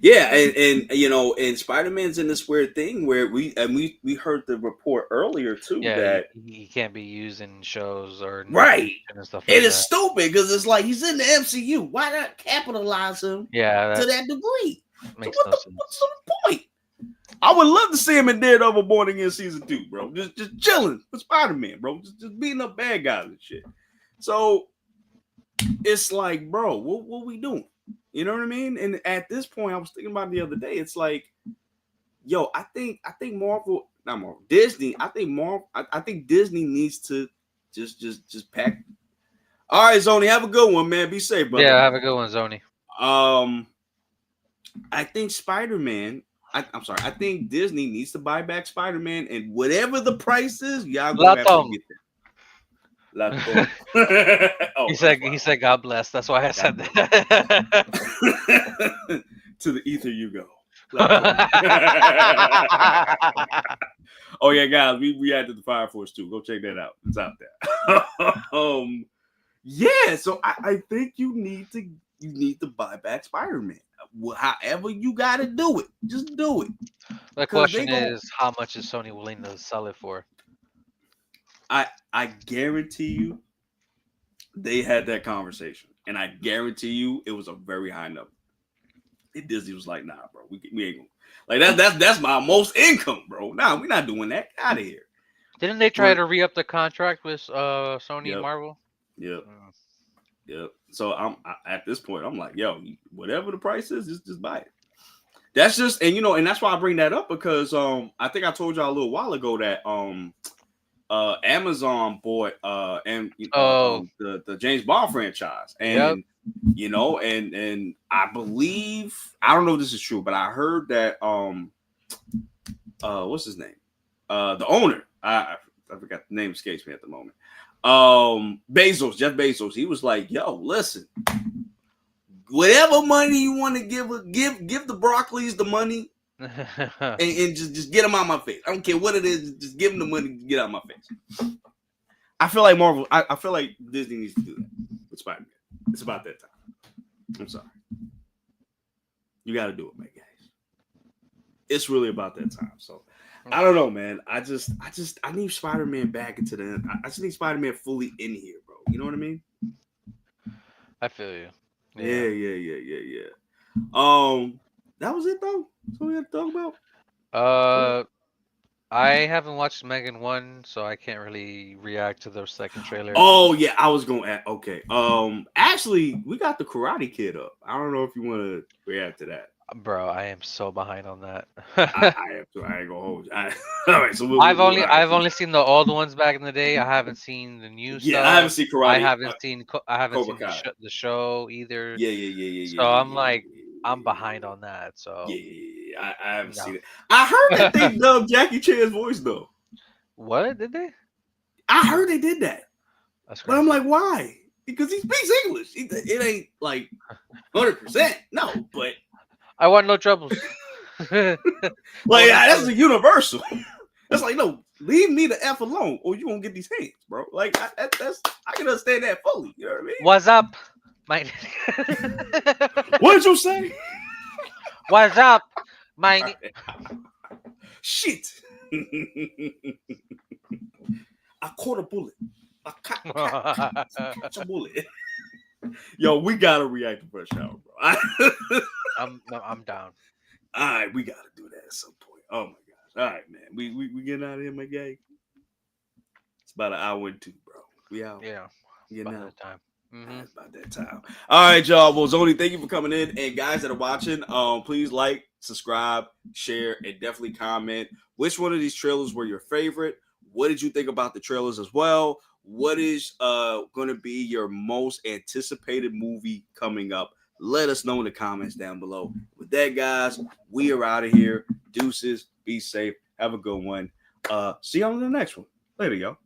yeah, and and Spider Man's in this weird thing where we heard the report earlier too Yeah, that he can't be used in shows or in right, animation and stuff it like is that. stupid because it's like he's in the MCU. Why not capitalize him Yeah, to that that degree? So makes no what's sense. the point? I would love to see him in Daredevil Born Again season 2, bro. Just chilling with Spider Man, bro. Just beating up bad guys and shit. So it's like, bro, what we doing? You know what I mean? And at this point, I was thinking about it the other day. It's like, yo, I think Marvel, not Marvel, Disney. I think Disney needs to just pack. All right, Zoni, have a good one, man. Be safe, brother. Yeah, have a good one, Zoni. Um, I think Spider Man. I'm sorry. I think Disney needs to buy back Spider Man, and whatever the price is, y'all gonna have to Latom. get there. Lato. Oh, that's why. He said God bless. That's why I God said bless. that. To the ether you go. Oh yeah, guys, we added the Fire Force too. Go check that out. It's out there. Yeah, so I think you need to buy back Spider-Man. However you got to do it, just do it The because they question gon' is, how much is Sony willing to sell it for? I guarantee you they had that conversation, and I guarantee you it was a very high number. And Disney was like, "Nah, bro, we ain't gonna like that. That's my most income, bro. Nah, we're not doing that. Get out of here." Didn't they try to re-up the contract with Sony and Yep, Marvel? yep, yep. So at this point, I'm like, "Yo, whatever the price is, just buy it." That's just, and and that's why I bring that up because I think I told y'all a little while ago that Amazon bought the James Bond franchise, Yep. and and I believe, I don't know if this is true, but I heard that what's his name, the owner, I forgot, the name escapes me at the moment, Jeff Bezos, he was like, "Yo, listen, whatever money you want to give the Broccoli's the money." And just get them out of my face. I don't care what it is. Just give them the money to get out of my face. I feel like Marvel. I feel like Disney needs to do that with Spider-Man. It's about that time. I'm sorry. You got to do it, man, guys. It's really about that time. So I don't know, man. I need Spider-Man back into the. I just need Spider-Man fully in here, bro. You know what I mean? I feel you. Yeah. That was it though. That's what we had to talk about. I haven't watched Megan 1, so I can't really react to the second trailer. Oh yeah, I was gonna add. Okay. Actually, we got the Karate Kid up. I don't know if you want to react to that. Bro, I am so behind on that. I have to. I ain't gonna hold you. All right. So I've only seen the old ones back in the day. I haven't seen the new stuff. Yeah, I haven't seen Karate. I haven't seen Cobra Kai. the show either. Yeah. So I'm like, I'm behind on that. So yeah. I haven't seen it. I heard that they dubbed Jackie Chan's voice though. What did they? I heard they did that. That's crazy. But I'm like, why? Because he speaks English. It ain't like 100%. No, but I want no troubles. Like that's a universal. That's like, no, leave me the F alone, or you won't get these hands, bro. Like I can understand that fully. You know what I mean? What's up, my? What did you say? What's up, my? Shit! I caught a bullet. I catch a bullet. Yo, we gotta react to Fresh Hour, bro. I'm down. All right, we gotta do that at some point. Oh my gosh! All right, man. We getting out of here, my guy. It's about an hour and 2, bro. We out. Yeah. Getting About out. that time. It's about that time. All right, y'all. Well, Zoni, thank you for coming in, and guys that are watching, please like, subscribe, share, and definitely comment. Which one of these trailers were your favorite? What did you think about the trailers as well? What is going to be your most anticipated movie coming up? Let us know in the comments down below. With that, guys, we are out of here. Deuces. Be safe. Have a good one. See y'all in the next one. Later, y'all.